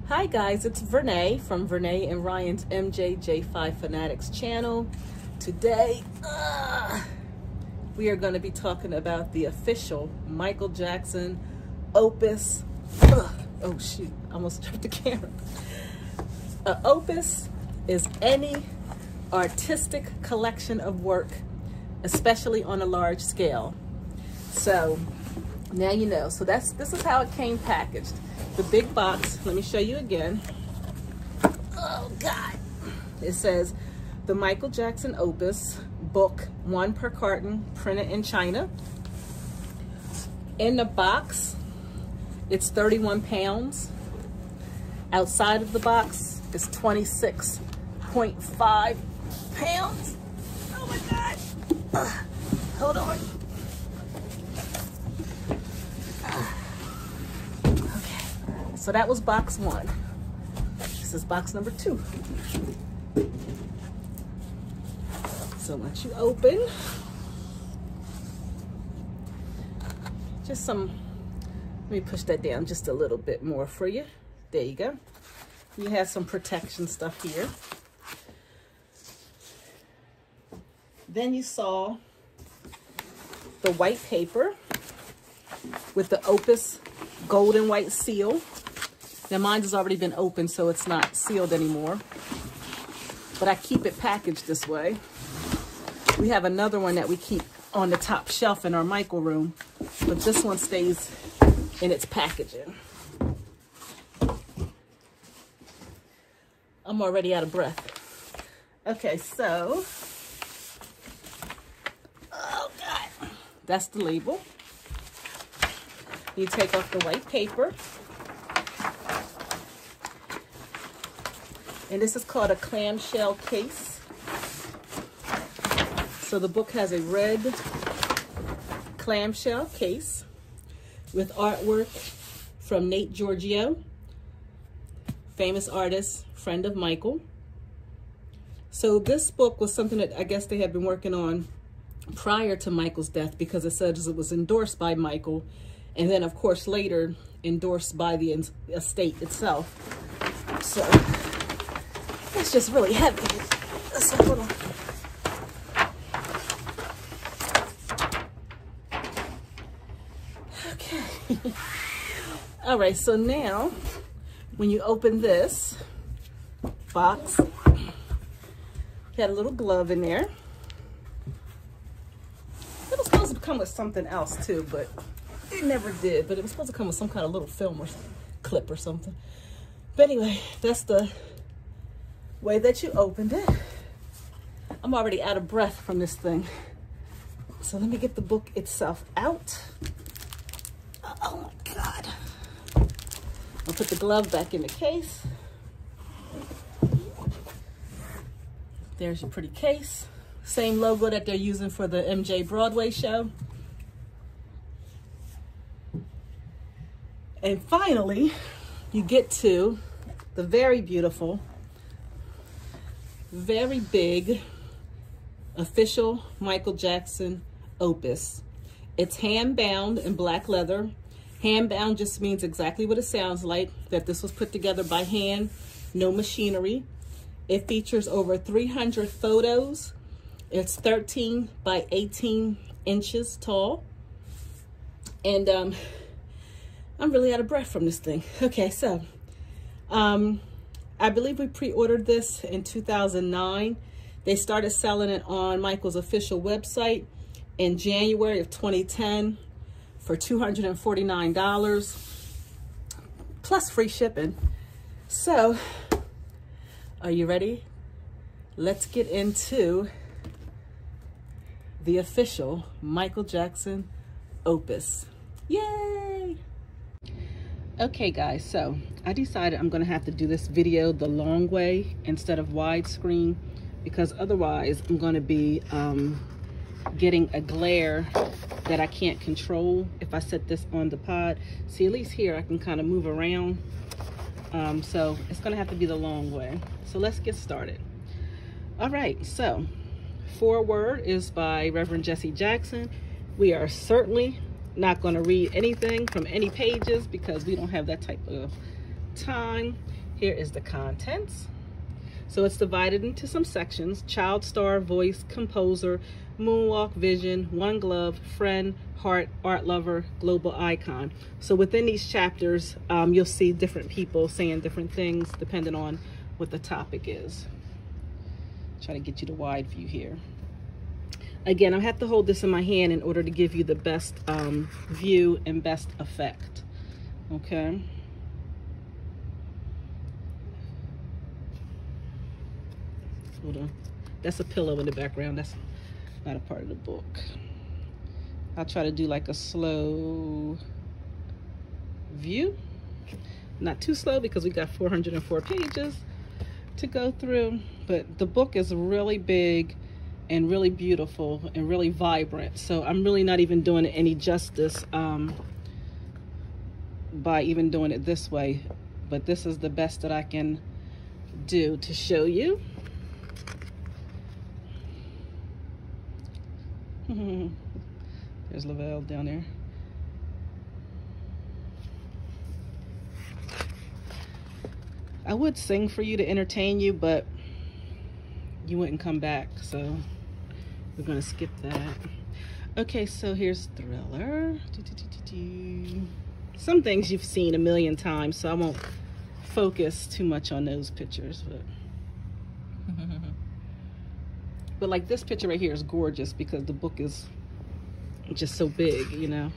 Hi guys, it's Vernay from Vernay and Ryan's MJJ5 Fanatics channel. Today, we are going to be talking about the official Michael Jackson Opus. Oh shoot, I almost dropped the camera. An opus is any artistic collection of work, especially on a large scale. So now you know. So this is how it came packaged. The big box, let me show you again. Oh God. It says the Michael Jackson Opus book, 1 per carton, printed in China. In the box, it's 31 pounds. Outside of the box, it's 26.5 pounds. Oh my God. Hold on. So that was box 1. This is box number 2. So once you open, let me push that down just a little bit more for you. There you go. You have some protection stuff here. Then you saw the white paper with the Opus gold and white seal. Now mine has already been opened, so it's not sealed anymore. But I keep it packaged this way. We have another one that we keep on the top shelf in our Michael room, but this one stays in its packaging. I'm already out of breath. Okay, so, oh God, that's the label. You take off the white paper. And this is called a clamshell case. So the book has a red clamshell case with artwork from Nate Giorgio, famous artist, friend of Michael. So this book was something that I guess they had been working on prior to Michael's death, because it says it was endorsed by Michael, and then of course later endorsed by the estate itself. So it's just really heavy. That's a little. Okay. All right, so now when you open this box, got a little glove in there. It was supposed to come with something else too, but it never did. But it was supposed to come with some kind of little film or clip or something. But anyway, that's the way that you opened it. I'm already out of breath from this thing. So let me get the book itself out. Oh my God. I'll put the glove back in the case. There's your pretty case. Same logo that they're using for the MJ Broadway show. And finally, you get to the very beautiful, very big official Michael Jackson Opus. It's hand bound in black leather. Hand bound just means exactly what it sounds like, that this was put together by hand, no machinery. It features over 300 photos. It's 13 by 18 inches tall. And I'm really out of breath from this thing. Okay, so I believe we pre-ordered this in 2009. They started selling it on Michael's official website in January of 2010 for $249 plus free shipping. So, are you ready? Let's get into the official Michael Jackson Opus. Yay! Okay guys, so I decided I'm gonna have to do this video the long way instead of widescreen, because otherwise I'm gonna be getting a glare that I can't control if I set this on the pod. See, at least here I can kind of move around. So it's gonna have to be the long way. So let's get started. All right, so foreword is by Reverend Jesse Jackson. We are certainly not going to read anything from any pages because we don't have that type of time. Here is the contents. So it's divided into some sections: child star, voice, composer, moonwalk, vision, one glove, friend, heart, art lover, global icon. So within these chapters, you'll see different people saying different things depending on what the topic is. Try to get you the wide view here. Again, I have to hold this in my hand in order to give you the best view and best effect. Okay. Hold on. That's a pillow in the background. That's not a part of the book. I'll try to do like a slow view. Not too slow because we got 404 pages to go through. But the book is really big and really beautiful and really vibrant. So I'm really not even doing it any justice by even doing it this way. But this is the best that I can do to show you. There's Lavelle down there. I would sing for you to entertain you, but you wouldn't come back, so we're gonna skip that. Okay, so here's Thriller. Some things you've seen a million times, so I won't focus too much on those pictures, but like this picture right here is gorgeous because the book is just so big, you know.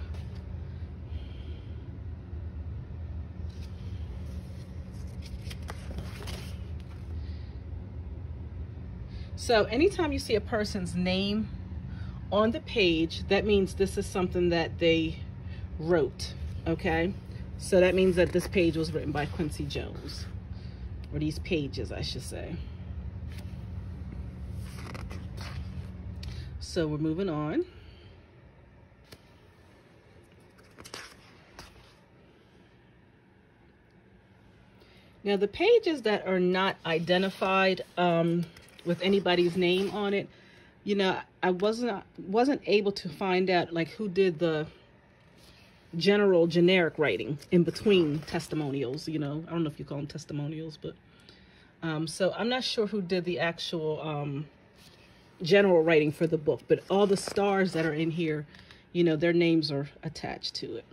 So anytime you see a person's name on the page, that means this is something that they wrote, okay? So that means that this page was written by Quincy Jones, or these pages, I should say. So we're moving on. Now the pages that are not identified with anybody's name on it, you know, I wasn't able to find out like who did the generic writing in between testimonials. You know, I don't know if you call them testimonials, but so I'm not sure who did the actual general writing for the book, but all the stars that are in here, you know, their names are attached to it.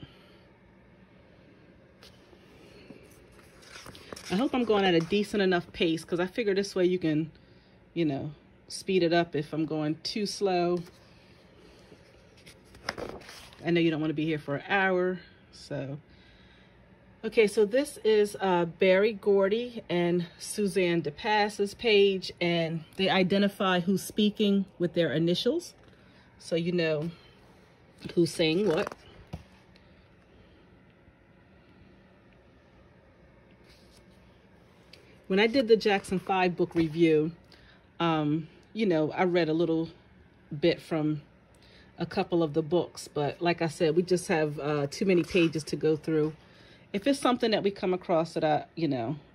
I hope I'm going at a decent enough pace, because I figure this way you can, you know, speed it up if I'm going too slow. I know you don't want to be here for an hour, so. Okay, so this is Barry Gordy and Suzanne DePass's page, and they identify who's speaking with their initials, so you know who's saying what. When I did the Jackson 5 book review, you know, I read a little bit from a couple of the books, but like I said, we just have too many pages to go through. If it's something that we come across that I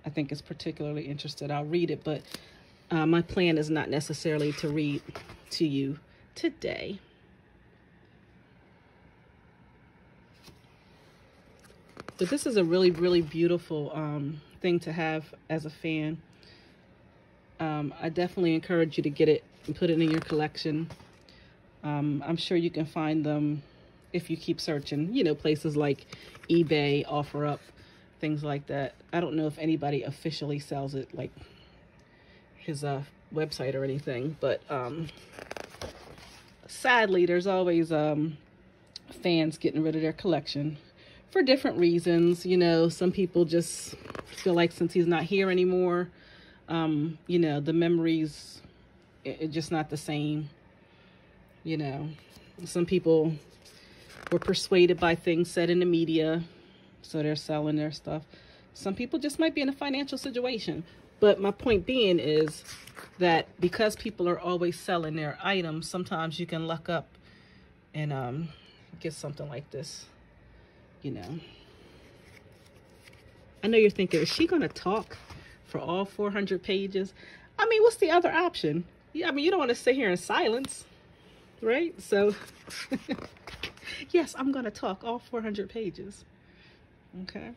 think is particularly interested, I'll read it, but my plan is not necessarily to read to you today. But this is a really, really beautiful thing to have as a fan. I definitely encourage you to get it and put it in your collection. I'm sure you can find them if you keep searching, you know, places like eBay, OfferUp, things like that. I don't know if anybody officially sells it, like his website or anything, but sadly, there's always fans getting rid of their collection for different reasons. You know, some people just feel like since he's not here anymore, you know, the memories are just not the same. You know, some people were persuaded by things said in the media, so they're selling their stuff. Some people just might be in a financial situation. But my point being is that because people are always selling their items, sometimes you can luck up and get something like this, you know. I know you're thinking, is she going to talk for all 400 pages? I mean, what's the other option? Yeah, I mean, you don't want to sit here in silence, right? So, yes, I'm going to talk all 400 pages. Okay.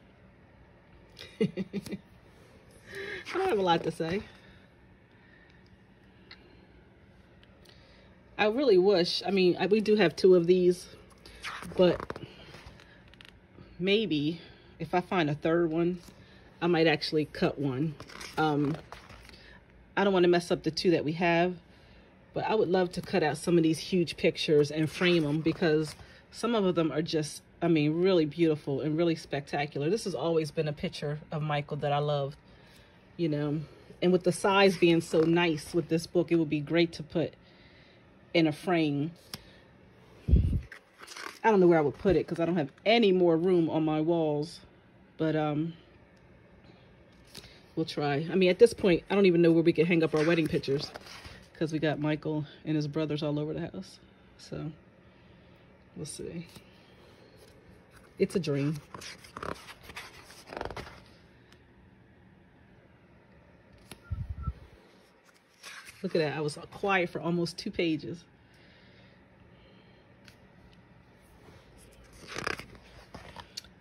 I don't have a lot to say. I really wish, I mean, we do have 2 of these, but maybe if I find a 3rd one, I might actually cut one. I don't want to mess up the 2 that we have, but I would love to cut out some of these huge pictures and frame them, because some of them are just, I mean, really beautiful and really spectacular. This has always been a picture of Michael that I love, you know, and with the size being so nice with this book, it would be great to put in a frame. I don't know where I would put it because I don't have any more room on my walls, but we'll try. I mean, at this point, I don't even know where we can hang up our wedding pictures because we got Michael and his brothers all over the house. So we'll see. It's a dream. Look at that. I was quiet for almost 2 pages.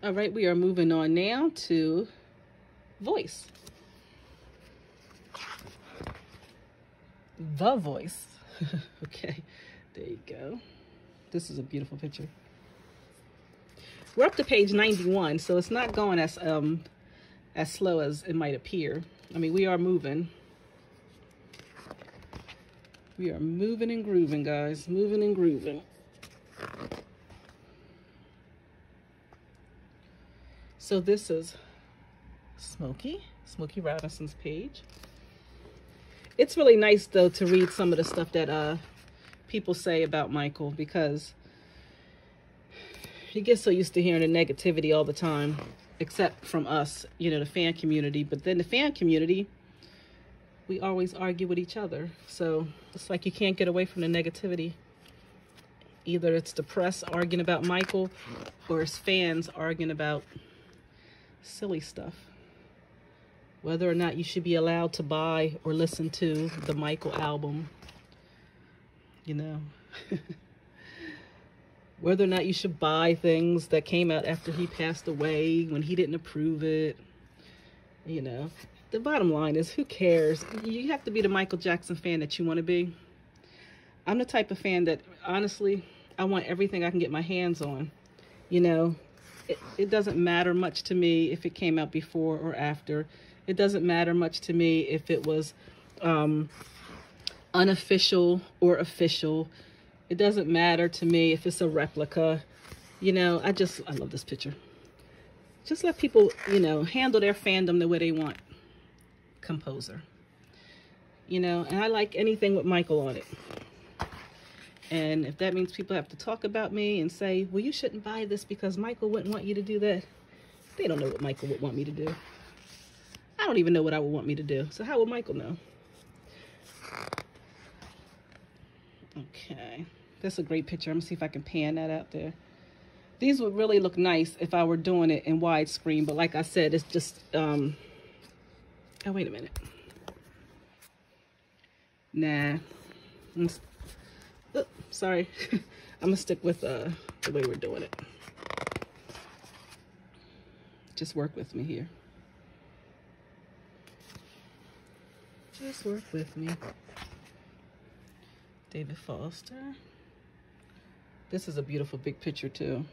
All right, we are moving on now to voice. The voice. Okay, there you go. This is a beautiful picture. We're up to page 91, so it's not going as slow as it might appear. I mean, we are moving. We are moving and grooving, guys. Moving and grooving. So this is Smokey Robinson's page. It's really nice, though, to read some of the stuff that people say about Michael, because you get so used to hearing the negativity all the time, except from us, you know, the fan community. But then the fan community, we always argue with each other. So it's like you can't get away from the negativity. Either it's the press arguing about Michael, or it's fans arguing about silly stuff. Whether or not you should be allowed to buy or listen to the Michael album, you know. Whether or not you should buy things that came out after he passed away when he didn't approve it, you know. The bottom line is, who cares? You have to be the Michael Jackson fan that you want to be. I'm the type of fan that, honestly, I want everything I can get my hands on. You know, it doesn't matter much to me if it came out before or after. It doesn't matter much to me if it was unofficial or official. It doesn't matter to me if it's a replica. You know, I love this picture. Just let people, you know, handle their fandom the way they want. Composer. You know, and I like anything with Michael on it. And if that means people have to talk about me and say, well, you shouldn't buy this because Michael wouldn't want you to do that. They don't know what Michael would want me to do. I don't even know what I would want me to do. So how would Michael know? Okay. That's a great picture. I'm going to see if I can pan that out there. These would really look nice if I were doing it in widescreen. But like I said, it's just... oh, wait a minute. Nah. Oh, sorry. I'm going to stick with the way we're doing it. Just work with me here. Just work with me. David Foster. This is a beautiful big picture too.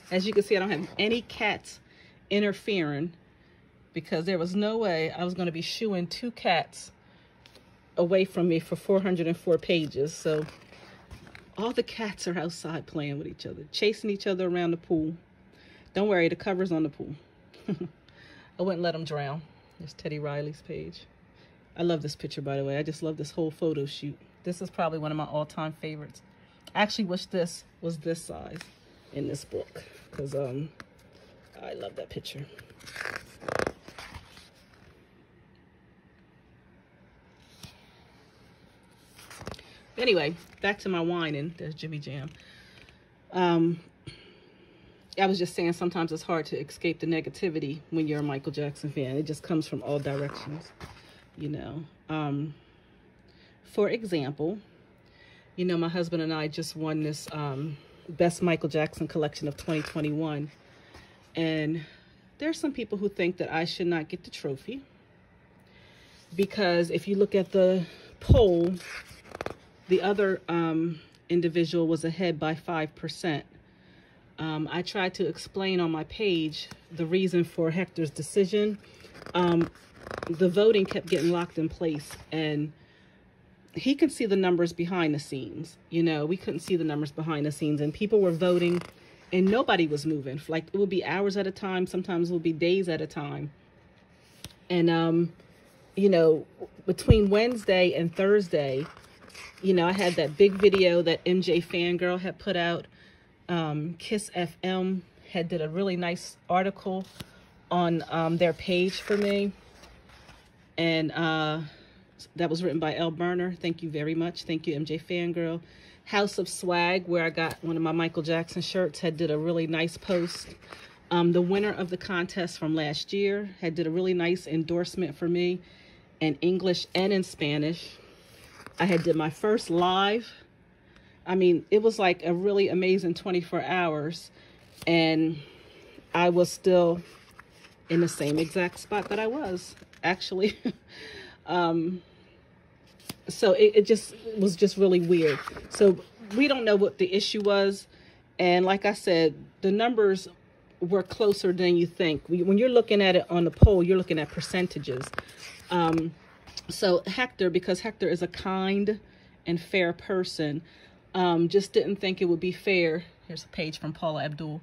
As you can see, I don't have any cats interfering because there was no way I was going to be shooing 2 cats away from me for 404 pages. So all the cats are outside playing with each other, chasing each other around the pool. Don't worry, the cover's on the pool. I wouldn't let them drown. There's Teddy Riley's page. I love this picture, by the way. I just love this whole photo shoot. This is probably one of my all-time favorites. I actually wish this was this size in this book, because I love that picture. Anyway, back to my whining. There's Jimmy Jam. I was just saying, sometimes it's hard to escape the negativity when you're a Michael Jackson fan. It just comes from all directions, you know. For example, you know, my husband and I just won this Best Michael Jackson Collection of 2021. And there's some people who think that I should not get the trophy, because if you look at the poll, the other individual was ahead by 5%. I tried to explain on my page the reason for Hector's decision. The voting kept getting locked in place, and he could see the numbers behind the scenes. You know, we couldn't see the numbers behind the scenes, and people were voting and nobody was moving. Like, it would be hours at a time. Sometimes it would be days at a time. And, you know, between Wednesday and Thursday, you know, I had that big video that MJ Fangirl had put out. Kiss FM did a really nice article on their page for me. And that was written by L. Burner. Thank you very much. Thank you, MJ Fangirl. House of Swag, where I got one of my Michael Jackson shirts, did a really nice post. The winner of the contest from last year did a really nice endorsement for me in English and in Spanish. I did my first live. I mean, it was like a really amazing 24 hours, and I was still in the same exact spot that I was, actually. So it just was just really weird. So we don't know what the issue was. And like I said, the numbers were closer than you think. When you're looking at it on the poll, you're looking at percentages. So Hector, because Hector is a kind and fair person, just didn't think it would be fair. Here's a page from Paula Abdul.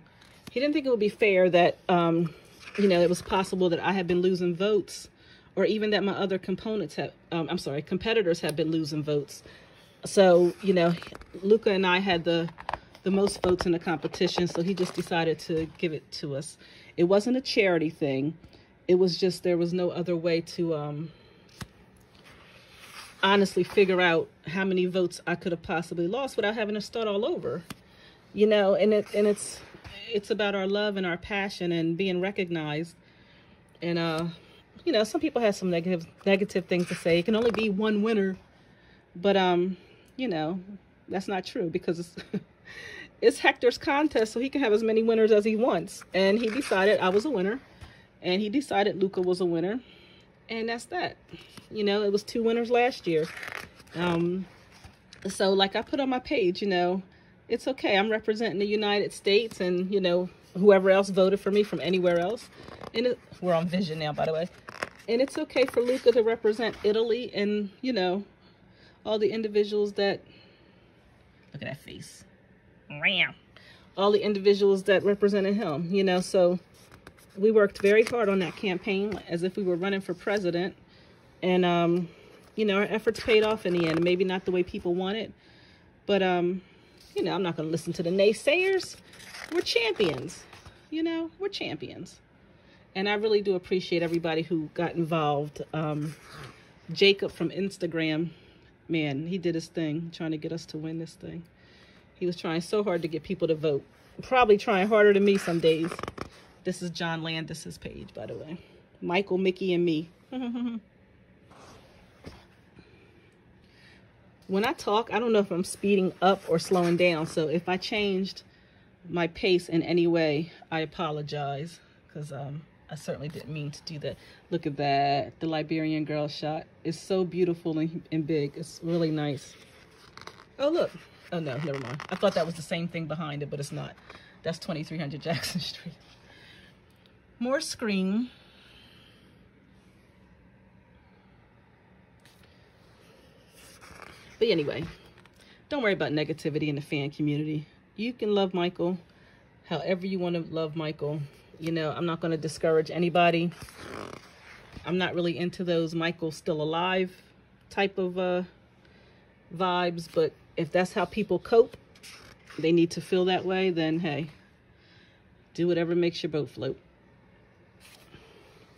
He didn't think it would be fair that, you know, it was possible that I had been losing votes, or even that my other competitors had been losing votes. So, you know, Luca and I had the most votes in the competition, so he just decided to give it to us. It wasn't a charity thing. It was just, there was no other way to honestly figure out how many votes I could have possibly lost without having to start all over. You know, and it's about our love and our passion and being recognized. And you know, some people have some negative things to say. It can only be one winner, but you know, that's not true, because it's Hector's contest, so he can have as many winners as he wants. And he decided I was a winner, and he decided Luca was a winner, and that's that. You know, it was 2 winners last year. So like I put on my page, you know, it's okay. I'm representing the United States, and you know, whoever else voted for me from anywhere else. And we're on Vision now, by the way. And it's okay for Luca to represent Italy, and, you know, all the individuals that, look at that face. All the individuals that represented him, you know. So we worked very hard on that campaign as if we were running for president. And, you know, our efforts paid off in the end. Maybe not the way people wanted, but, you know, I'm not going to listen to the naysayers. We're champions. You know, we're champions. And I really do appreciate everybody who got involved. Jacob from Instagram, man, he did his thing, trying to get us to win this thing. He was trying so hard to get people to vote. Probably trying harder than me some days. This is John Landis's page, by the way. Michael, Mickey, and me. When I talk, I don't know if I'm speeding up or slowing down. So if I changed my pace in any way, I apologize, because I certainly didn't mean to do that. Look at that. The Liberian girl shot is so beautiful and big. It's really nice. Oh, look. Oh, no, never mind. I thought that was the same thing behind it, but it's not. That's 2300 Jackson Street. More screen. But anyway, don't worry about negativity in the fan community. You can love Michael however you want to love Michael. You know, I'm not going to discourage anybody. I'm not really into those Michael still alive type of vibes. But if that's how people cope, they need to feel that way, then hey, do whatever makes your boat float.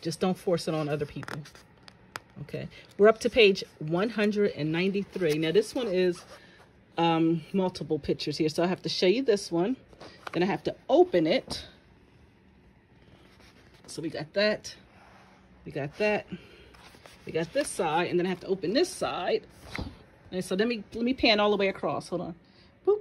Just don't force it on other people. Okay, we're up to page 193. Now this one is multiple pictures here, so I have to show you this one, then I have to open it. So we got that, we got that, we got this side, and then I have to open this side. And so let me pan all the way across. Hold on. Boop.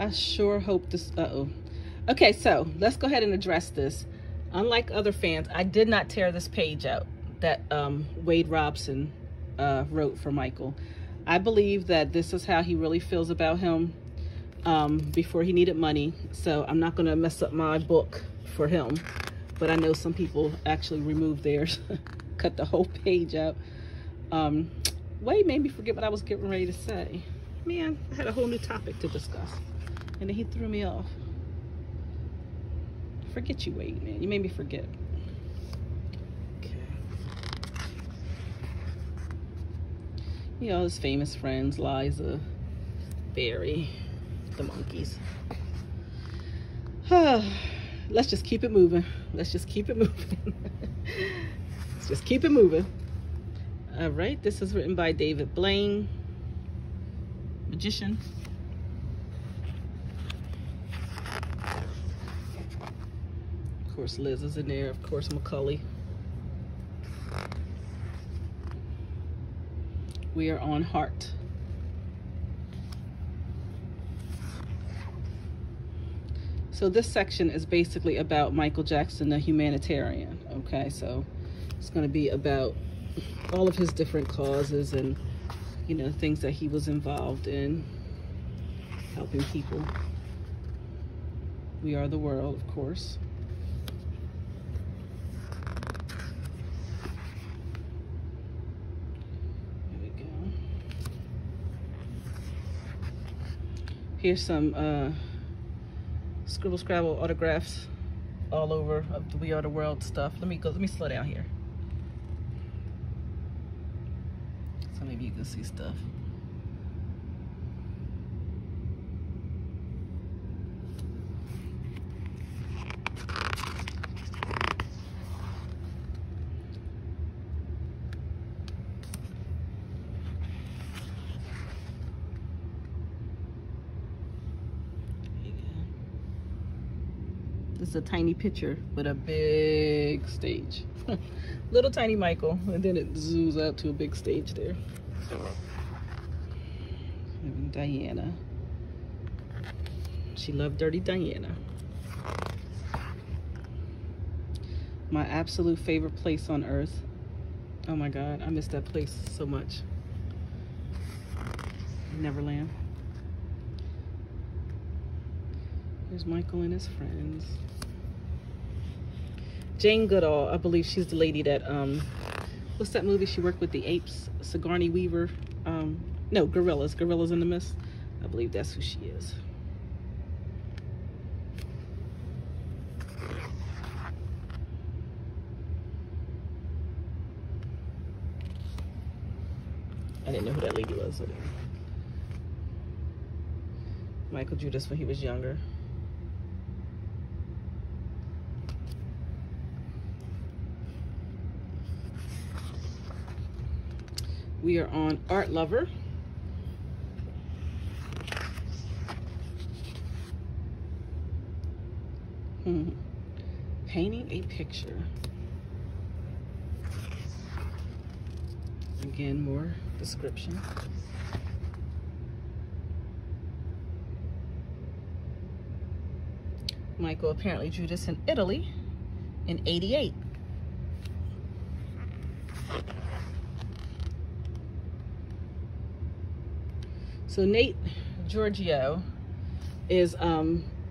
I sure hope this, Okay, so let's go ahead and address this. Unlike other fans, I did not tear this page out that Wade Robson wrote for Michael. I believe that this is how he really feels about him before he needed money. So I'm not going to mess up my book for him. But I know some people actually removed theirs, cut the whole page out. Wade made me forget what I was getting ready to say. Man, I had a whole new topic to discuss. And then he threw me off. Forget you, Wade, man. You made me forget. Okay. You know, his famous friends, Liza, Barry, the monkeys. Let's just keep it moving. Let's just keep it moving. Let's just keep it moving. All right, this is written by David Blaine, magician. Of course, Liz is in there. Of course, McCully. We are on Heart. So this section is basically about Michael Jackson, the humanitarian. Okay, so it's going to be about all of his different causes and, you know, things that he was involved in, helping people. We Are the World, of course. There we go. Here's some scribble scrabble autographs all over of the We Are the World stuff. Let me slow down here so maybe you can see stuff. This is a tiny picture, but a big stage. Little tiny Michael, and then it zooms out to a big stage there. And Diana. She loved Dirty Diana. My absolute favorite place on earth. Oh my God, I miss that place so much. Neverland. Here's Michael and his friends. Jane Goodall, I believe she's the lady that, what's that movie she worked with the apes? Sigourney Weaver? No, Gorillas. Gorillas in the Mist. I believe that's who she is. I didn't know who that lady was. So Michael drew this when he was younger. We are on Art Lover. Painting a picture. Again, more description. Michael apparently drew this in Italy in '88. So Nate Giorgio is,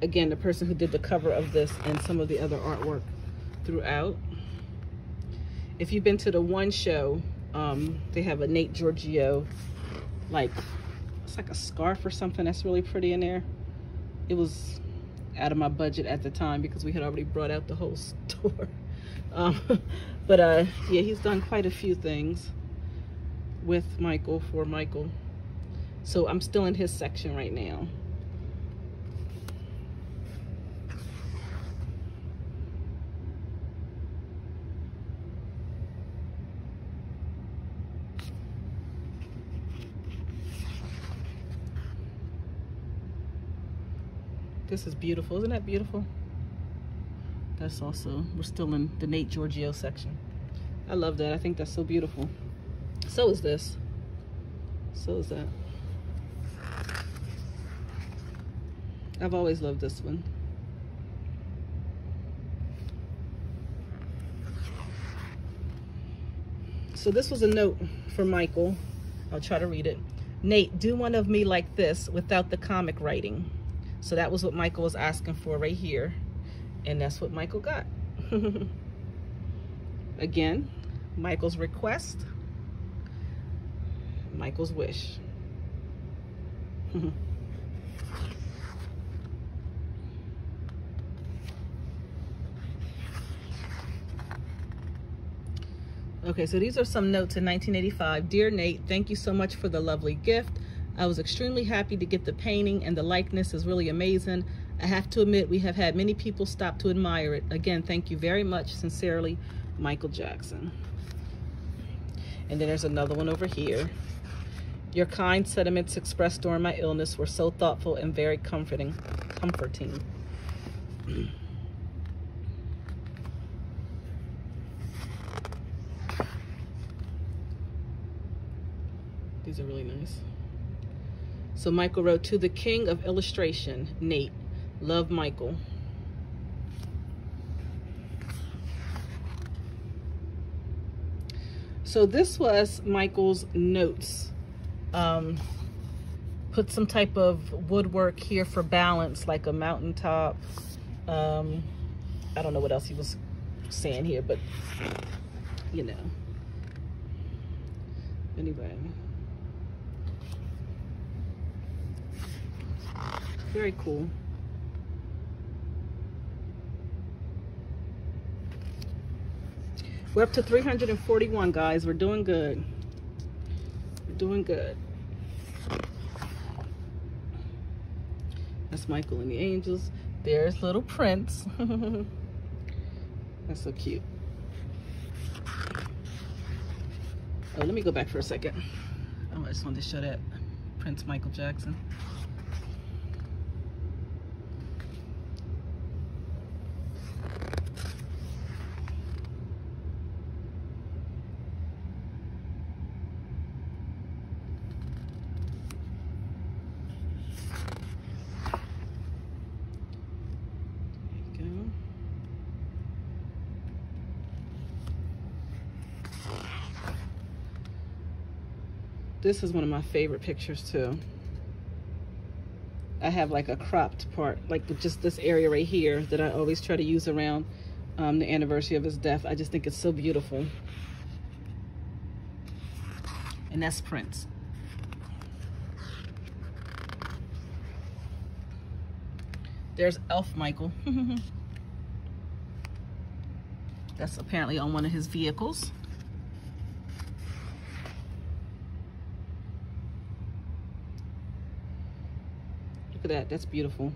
again, the person who did the cover of this and some of the other artwork throughout. If you've been to the One show, they have a Nate Giorgio, like, it's like a scarf or something that's really pretty in there. It was out of my budget at the time because we had already brought out the whole store. Yeah, he's done quite a few things with Michael, for Michael. So I'm still in his section right now. This is beautiful. Isn't that beautiful? That's also, we're still in the Nate Giorgio section. I love that. I think that's so beautiful. So is this. So is that. I've always loved this one. So this was a note from Michael. I'll try to read it. Nate, do one of me like this without the comic writing. So that was what Michael was asking for right here. And that's what Michael got. Again, Michael's request, Michael's wish. Okay, so these are some notes in 1985. Dear Nate, thank you so much for the lovely gift. I was extremely happy to get the painting, and the likeness is really amazing. I have to admit, we have had many people stop to admire it. Again, thank you very much. Sincerely, Michael Jackson. And then there's another one over here. Your kind sentiments expressed during my illness were so thoughtful and very comforting. These are really nice. So Michael wrote, to the king of illustration, Nate. Love, Michael. So this was Michael's notes. Put some type of woodwork here for balance, like a mountaintop. I don't know what else he was saying here, but you know. Anyway. Very cool. We're up to 341, guys. We're doing good. We're doing good. That's Michael and the Angels. There's little Prince. That's so cute. Oh, let me go back for a second. Oh, I just wanted to show that Prince Michael Jackson. This is one of my favorite pictures too. I have like a cropped part, like just this area right here that I always try to use around the anniversary of his death. I just think it's so beautiful. And that's Prince. There's Elf Michael. That's apparently on one of his vehicles. Look at that, that's beautiful.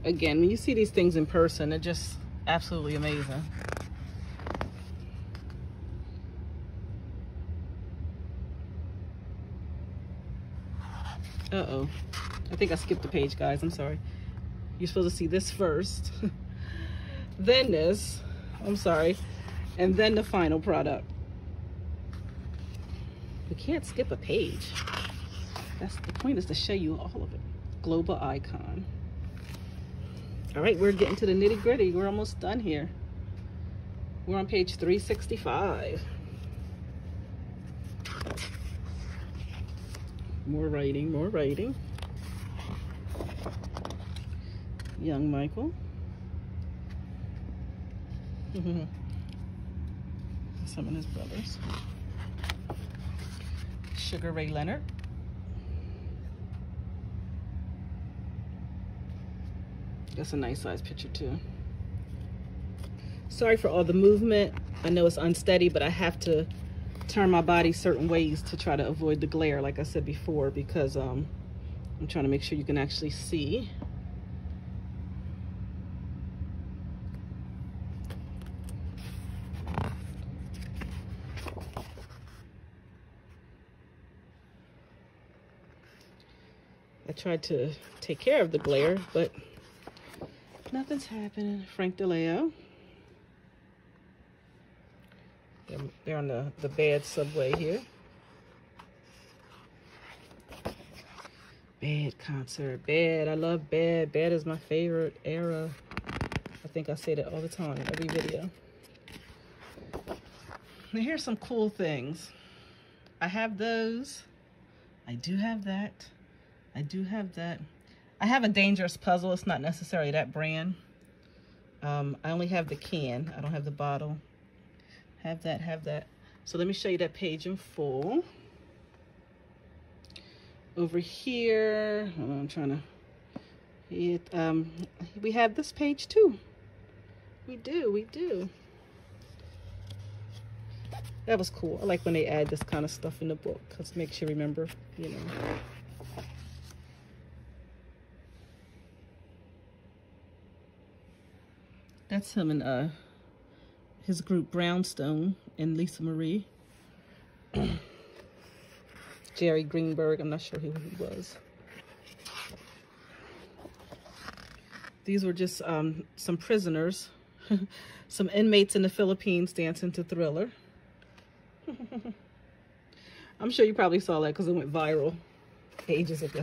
Again, when you see these things in person, they're just absolutely amazing. Uh-oh, I think I skipped a page, guys, I'm sorry. You're supposed to see this first, then this, I'm sorry, and then the final product. You can't skip a page. That's the point, is to show you all of it. Global icon. All right, we're getting to the nitty gritty. We're almost done here. We're on page 365. More writing, more writing. Young Michael. Some of his brothers. Sugar Ray Leonard. That's a nice size picture too. Sorry for all the movement. I know it's unsteady, but I have to turn my body certain ways to try to avoid the glare, like I said before, because I'm trying to make sure you can actually see. I tried to take care of the glare, but nothing's happening. Frank DeLeo. They're on the bad subway here. Bad concert. Bad. I love Bad. Bad is my favorite era. I think I say that all the time in every video. Now here's some cool things. I have those. I do have that. I do have that. I have a Dangerous Puzzle. It's not necessarily that brand. I only have the can. I don't have the bottle. Have that, have that. So let me show you that page in full. Over here, I'm trying to, we have this page too. We do. That was cool. I like when they add this kind of stuff in the book because it makes you remember, you know. That's him and his group Brownstone and Lisa Marie. Jerry Greenberg, I'm not sure who he was. These were just some prisoners, some inmates in the Philippines dancing to Thriller. I'm sure you probably saw that because it went viral ages ago.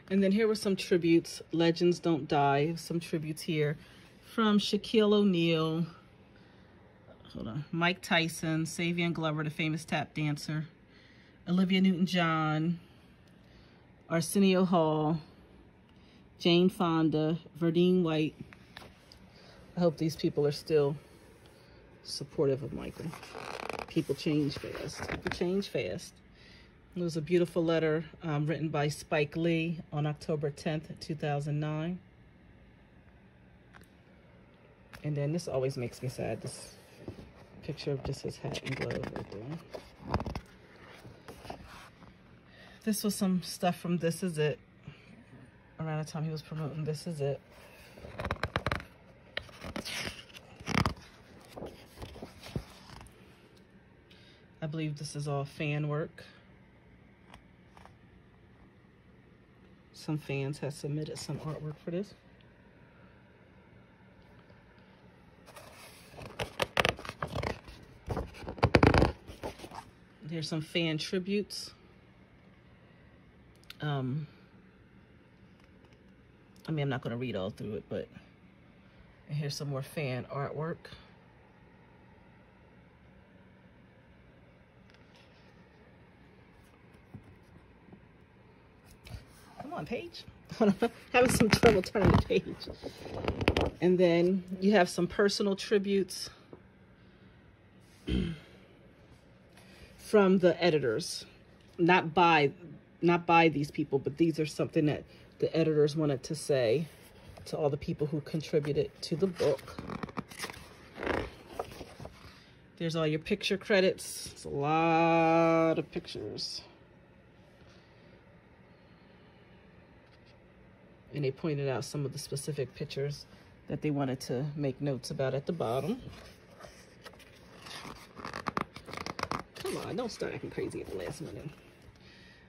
And then here were some tributes. Legends Don't Die. Some tributes here from Shaquille O'Neal. Hold on. Mike Tyson, Savion Glover, the famous tap dancer. Olivia Newton-John. Arsenio Hall. Jane Fonda. Verdine White. I hope these people are still supportive of Michael. People change fast. People change fast. It was a beautiful letter written by Spike Lee on October 10th, 2009. And then this always makes me sad. This picture of just his hat and glove right there. This was some stuff from This Is It. Around the time he was promoting This Is It. I believe this is all fan work. Some fans have submitted some artwork for this. Here's some fan tributes. I mean, I'm not going to read all through it, but here's some more fan artwork. Come on, page. Having some trouble turning the page. And then you have some personal tributes from the editors. Not by these people, but these are something that the editors wanted to say to all the people who contributed to the book. There's all your picture credits. It's a lot of pictures. And they pointed out some of the specific pictures that they wanted to make notes about at the bottom. Come on, don't start acting crazy at the last minute.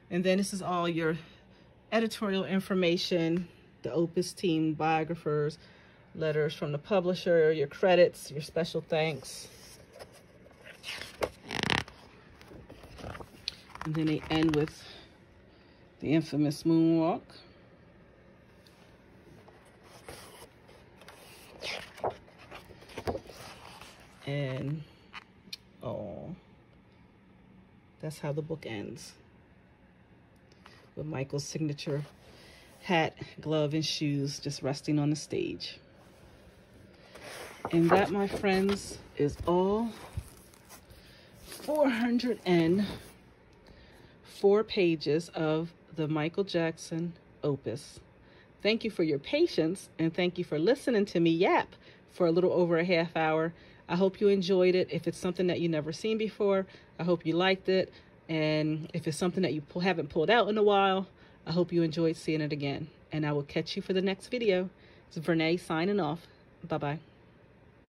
And then this is all your editorial information, the Opus team, biographers, letters from the publisher, your credits, your special thanks. And then they end with the infamous moonwalk. And, oh, that's how the book ends. With Michael's signature hat, glove, and shoes just resting on the stage. And that, my friends, is all 404 pages of the Michael Jackson Opus. Thank you for your patience, and thank you for listening to me yap for a little over a half hour. I hope you enjoyed it. If it's something that you've never seen before, I hope you liked it. And if it's something that you haven't pulled out in a while, I hope you enjoyed seeing it again. And I will catch you for the next video. It's Vernay signing off. Bye-bye.